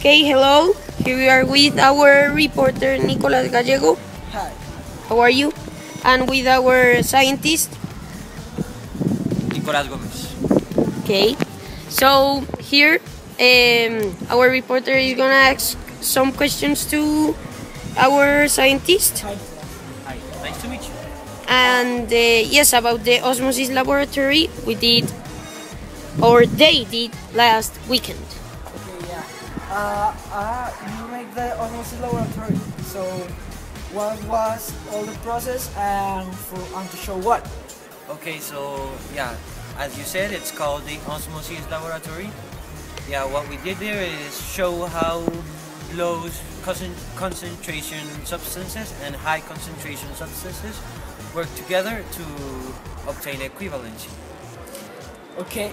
Okay, hello. Here we are with our reporter Nicolas Gallego. Hi. How are you? And with our scientist. Nicolas Gomez. Okay. So here, our reporter is gonna ask some questions to our scientist. Hi. Hi, nice to meet you. And yes, about the Osmosis laboratory we did, or they did last weekend. Okay, yeah. You make the Osmosis laboratory. So, what was all the process and to show what? Okay, so yeah, as you said, it's called the Osmosis Laboratory. Yeah, what we did there is show how low concentration substances and high concentration substances work together to obtain equivalency. Okay.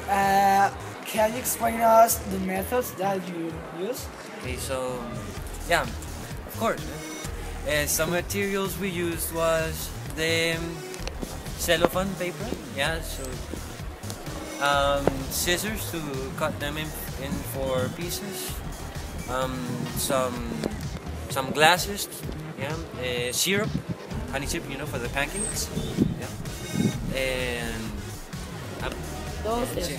Can you explain us the methods that you use? Okay, so yeah, of course. Some materials we used was the cellophane paper. Yeah, so scissors to cut them in 4 pieces. Some glasses. Yeah, syrup, honey syrup, for the pancakes. Yeah, and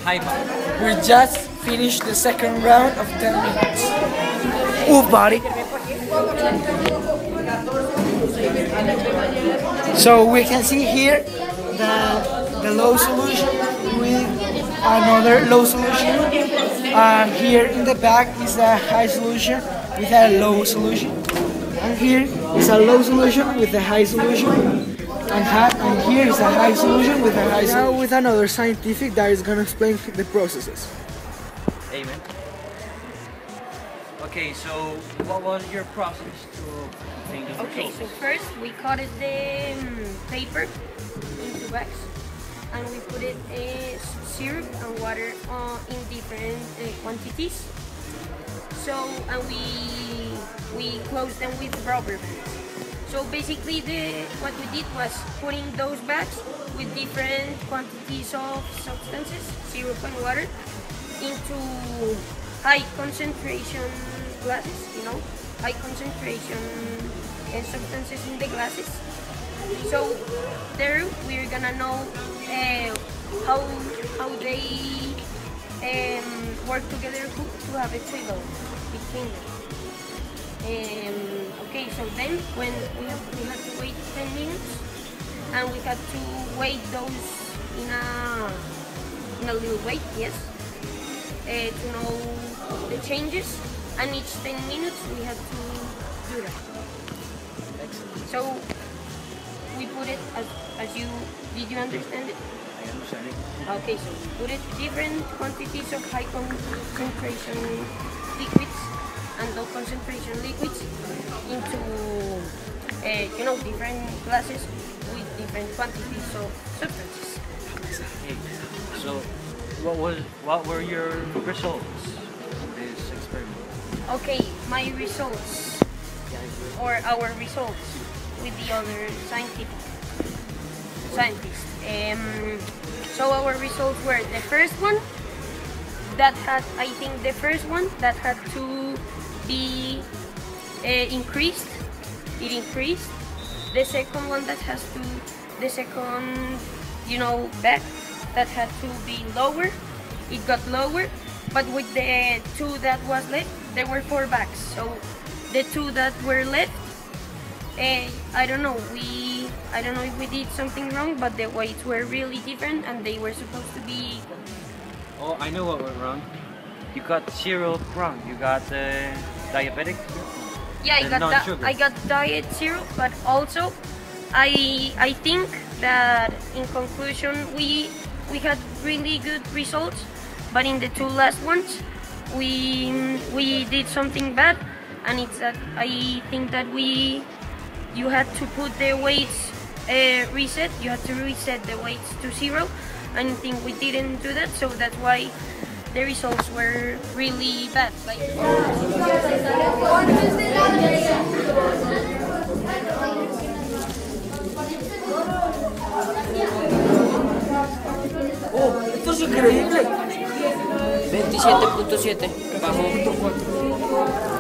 high five. We just finished the second round of 10 minutes. Ooh, buddy. So we can see here the low solution with another low solution. And here in the back is a high solution with a low solution. And here is a low solution with a high solution. And here is a high solution with a high solution. Now with another scientific that is going to explain the processes. Amen. Okay, so what was your process to obtain the Okay, results? so first we cut the paper into bags, and we put it syrup and water in different quantities. So and we close them with rubber bands. So basically, what we did was putting those bags with different quantities of substances, syrup and water, into high concentration glasses. High concentration substances in the glasses. So there we're gonna know how they work together to have equivalence between them. Okay, so then when we had to wait 10 minutes, and we had to wait those in a little wait, yes, to know the changes, and each 10 minutes we had to do that. Excellent. So we put it as you did you understand it? I understand it. Okay, so we put it different quantities of high concentration liquids and low concentration liquids into different glasses with different quantities of substances. Okay. So what were your results of this experiment? Okay, my results, or our results with the other scientists. So our results were the first one that had, I think the first one that had to be increased, it increased. The second one that has to, the second, bag that had to be lower, it got lower. But with the 2 that was left, there were 4 bags. So the 2 that were left, I don't know if we did something wrong, but the weights were really different and they were supposed to be equal. Oh, I know what went wrong. You got syrup wrong. You got diabetic. Yeah, I got diet syrup, but also I think that in conclusion we had really good results, but in the 2 last ones we did something bad, and it's that I think that you had to put the weights reset. You had to reset the weights to 0, and I think we didn't do that, so that's why the results were really bad. Oh, esto es increíble. 27.7 bajo.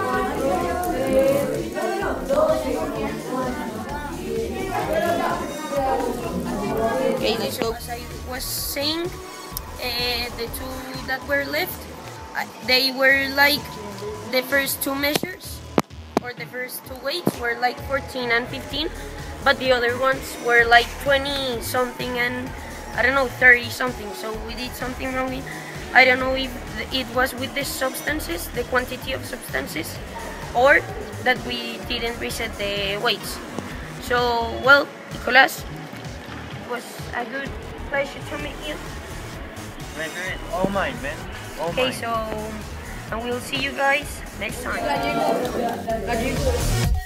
Okay, let's go. As I was saying, the two that were left, they were like the first two measures, or the first two weights were like 14 and 15, but the other ones were like 20 something and I don't know, 30 something. So we did something wrong. I don't know if it was with the substances, the quantity of substances, or that we didn't reset the weights. So, well, Nicolas, it was a good pleasure to meet you. Pleasure, all mine, man. All Okay, mine. so, and we'll see you guys next time. Gallego.